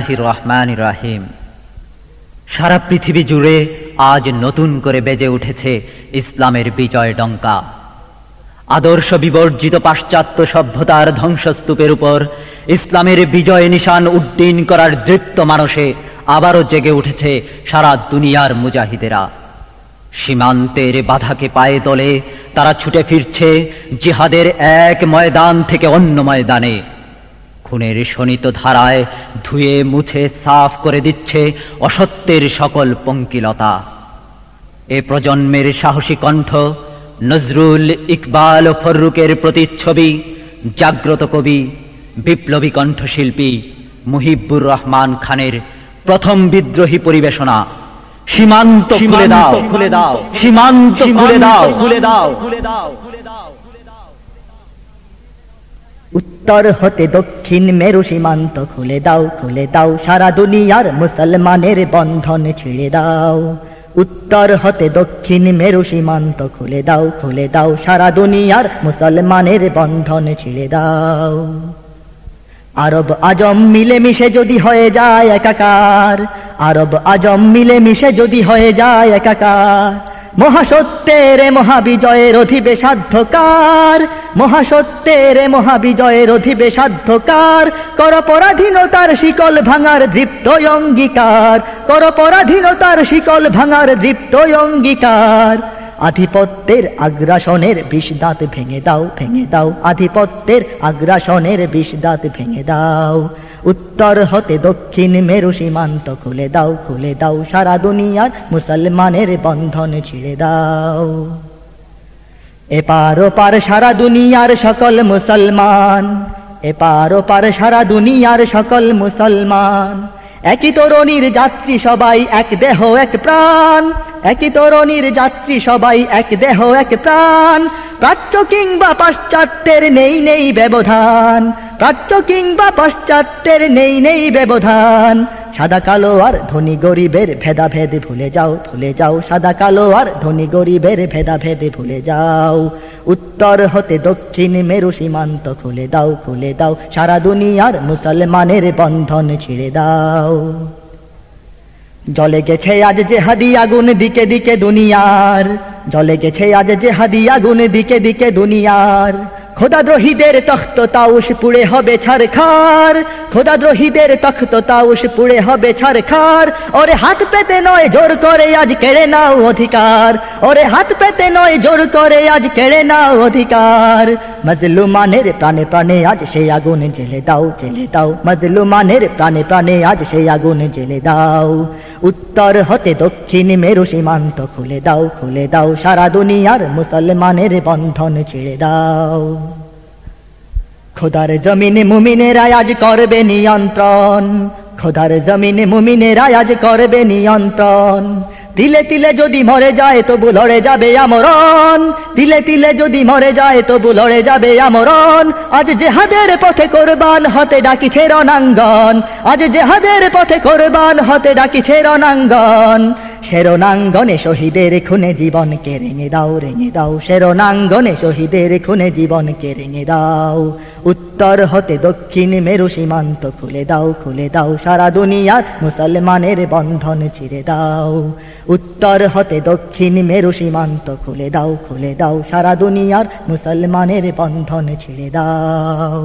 বিসমিল্লাহির রহমানির রহিম। সারা পৃথিবী জুড়ে আজ নতুন করে বেজে উঠেছে ইসলামের বিজয় ডঙ্কা। আদর্শ বিবর্জিত পাশ্চাত্য সভ্যতার ধ্বংসস্তূপের উপর ইসলামের বিজয় নিশান উড্ডীন করার দৃপ্ত মানসে আবারও জেগে উঠেছে সারা দুনিয়ার মুজাহিদেরা। সীমান্তের বাধাকে পায়ে তোলে তারা ছুটে ফিরছে জিহাদের এক ময়দান থেকে অন্য ময়দানে। খুনের শোণিত ধারায় ধুয়ে মুছে সাফ করে দিচ্ছে অসত্যের সকল পঙ্কিলতা। এ প্রজন্মের সাহসী কণ্ঠ নজরুল, ইকবাল ও ফররুকের প্রতিচ্ছবি, জাগ্রত কবি, বিপ্লবী কণ্ঠশিল্পী মুহিবুর রহমান খানের প্রথম বিদ্রোহী পরিবেশনা সীমান্ত খুলে দাও, খুলে দাও, সীমান্ত খুলে দাও, খুলে দাও, খুলে দাও। উত্তর হতে দক্ষিণ মেরু সীমান্ত খুলে দাও, খুলে দাও, সারা দুনিয়ার মুসলমানের বন্ধন ছিঁড়ে দাও। উত্তর হতে দক্ষিণ মেরু সীমান্ত খুলে দাও, খুলে দাও, সারা দুনিয়ার মুসলমানের বন্ধন ছিঁড়ে দাও। আরব আজম মিলেমিশে যদি হয়ে যায় একাকার, আরব আজম মিলেমিশে যদি হয়ে যায় একাকার, মহাসত্যের মহাবিজয়ের অধিবে সাধ্যকার, মহাসত্যের মহাবিজয়ের অধিবে সাধ্যকার। কর পরাধীনতার শিকল ভাঙার দৃপ্ত অঙ্গীকার, কর পরাধীনতার শিকল ভাঙার দৃপ্ত অঙ্গীকার। আধিপত্যের আগ্রাসনের বিষ দাঁত ভেঙে দাও, ভেঙে দাও, আধিপত্যের আগ্রাসনের বিষ দাঁত ভেঙে দাও। উত্তর হতে দক্ষিণ মেরু সীমান্ত খুলে দাও, খুলে দাও, সারা দুনিয়ার মুসলমানের বন্ধন ছিঁড়ে দাও। এপার ওপার সারা দুনিয়ার সকল মুসলমান, এপার ওপার সারা দুনিয়ার সকল মুসলমান, একই তরুণীর যাত্রী সবাই এক দেহ এক প্রাণ, একই তরুণীর যাত্রী সবাই এক দেহ এক প্রাণ। প্রাচ্য কিংবা পাশ্চাত্যের নেই নেই ব্যবধান, প্রাচ্য কিংবা পাশ্চাত্যের নেই নেই ব্যবধান। সাদা কালো আর ধনী গরিবের ভেদাভেদ ভুলে যাও, ভুলে যাও, সাদা কালো আর ধনী গরিবের ভেদাভেদ ভুলে যাও। উত্তর হতে দক্ষিণ মেরু সীমান্ত খুলে দাও, খুলে দাও, সারা দুনিয়ার মুসলমানের বন্ধন ছিঁড়ে দাও। জ্বলে গেছে আজ জেহাদি আগুন দিকে দিকে দুনিয়ার, জ্বলে গেছে আজ জেহাদি আগুন দিকে দিকে দুনিয়ার। খোদাদ্রোহীদের তখ্ত তাউস পুড়ে হবে ছারখার, খোদাদ্রোহীদের তখ্ত তাউস পুড়ে হবে ছারখার। ওরে হাত পেতে নয় জোর করে আজ কেড়ে নাও অধিকার, ওরে হাত পেতে নয় জোর করে আজ কেড়ে নাও অধিকার। মজলুমানের প্রাণে প্রাণে আজ সেই আগুন জ্বেলে দাও, জ্বেলে দাও, মজলুমানের প্রাণে প্রাণে আজ সেই আগুন জ্বেলে দাও। উত্তর হতে দক্ষিণ মেরু সীমান্ত খুলে দাও, খুলে দাও, সারা দুনিয়ার মুসলমানের বন্ধন ছিঁড়ে দাও। খোদার জমিনে মুমিনেরা আজ করবে নিয়ন্ত্রণ, খোদার জমিনে মুমিনেরা আজ করবে নিয়ন্ত্রণ। তিলে তিলে যদি মরে যায় তবু লড়ে যাবে আমরণ, তিলে তিলে যদি মরে যায় তবু লড়ে যাবে আমরণ। আজ জেহাদের পথে কোরবান হতে ডাকিছে রণাঙ্গন, আজ জেহাদের পথে কোরবান হতে ডাকিছে রণাঙ্গন। শেরণাঙ্গনে শহীদের খুনে জীবনকে রেঙে দাও, রেঙে দাও, শেরণাঙ্গনে শহীদের খুনে জীবনকে রেঙে দাও। উত্তর হতে দক্ষিণ মেরু সীমান্ত খুলে দাও, খুলে দাও, সারা দুনিয়ার মুসলমানের বন্ধন ছিঁড়ে দাও। উত্তর হতে দক্ষিণ মেরু সীমান্ত খুলে দাও, খুলে দাও, সারা দুনিয়ার মুসলমানের বন্ধন ছিঁড়ে দাও।